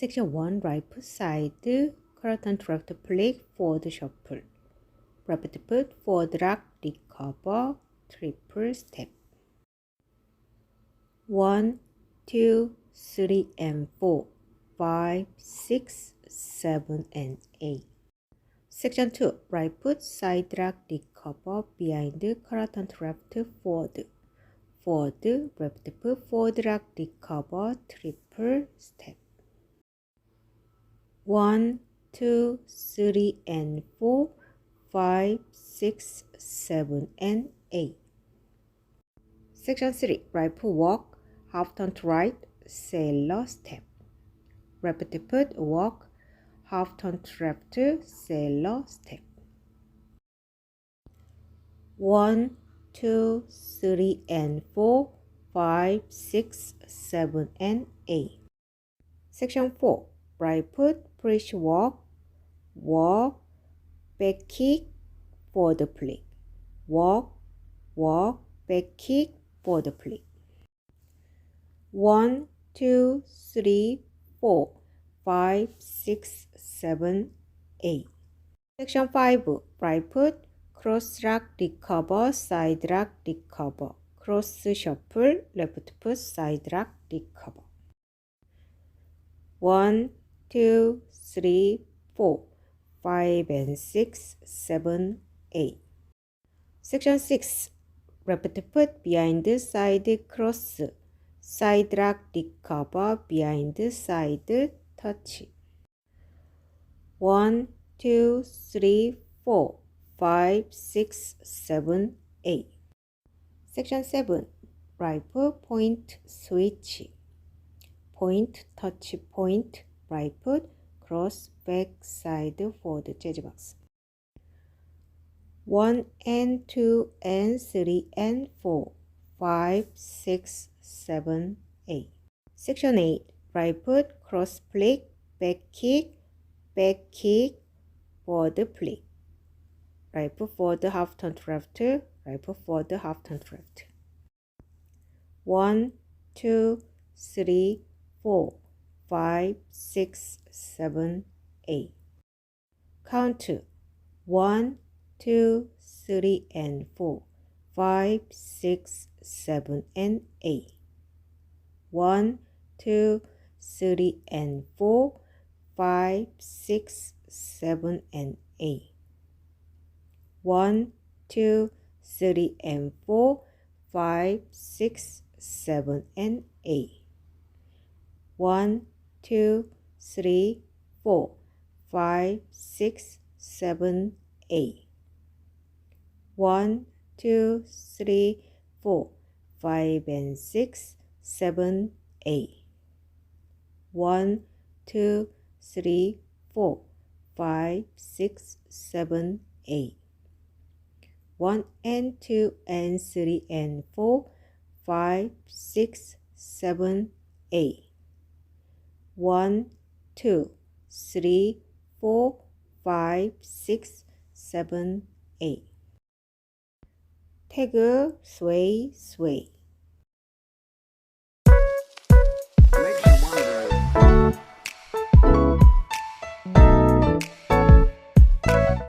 Section 1, right foot side, correct and left flick, forward shuffle. Left foot, forward rock, recover, triple step. 1, 2, 3, and 4, 5, 6, 7, and 8. Section 2, right foot, side rock, recover, behind, correct and left, forward. Forward, left foot, forward rock, recover, triple step. 1, 2, 3, and 4, 5, 6, 7, and 8. Section 3, right foot walk, half turn to right, sailor step. Left foot walk, half turn to left, sailor step. 1, 2, 3, and 4, 5, 6, 7, and 8. Section 4, right foot, push walk, walk, back kick, forward flick. Walk, walk, back kick, forward flick. 1, 2, 3, 4, 5, 6, 7, 8. Section 5, right foot, cross rock, recover, side rock, recover. Cross shuffle, left foot, side rock, recover. 1, 2, 3, 4, 5, and 6, 7, 8. Section 6, left foot, behind, side, cross. Side rock, recover, behind, side, touch. 1, 2, 3, 4, 5, 6, 7, 8. Section 7, right foot, point, switch. Point, touch, point, right foot, cross, back, side, forward, jazz box. 1 and 2 and 3 and 4, 5, 6, 7, 8. Section 8, right foot, cross flick, back kick, forward flick. Right foot forward, half turn to left, right foot forward, half turn to left. 1, 2, 3, 4, 5, 6, 7, 8. Count 1, 2, 3, and 4, 5, 6, 7, and 8. 1, 2, 3, and 4, 5, 6, 7, and 8. 1, 2, 3, and 4, 5, 6, 7, and 8. 1, 2, 3, 4, 5, 6, 7, 8. 1, 2, 3, 4, 5, and 6, 7, 8. 1, 2, 3, 4, 5, 6, 7, 8. 1 and 2 and 3 and 4, 5, 6, 7, 8. 1, 2, 3, 4, 5, 6, 7, 8. 태그 sway sway.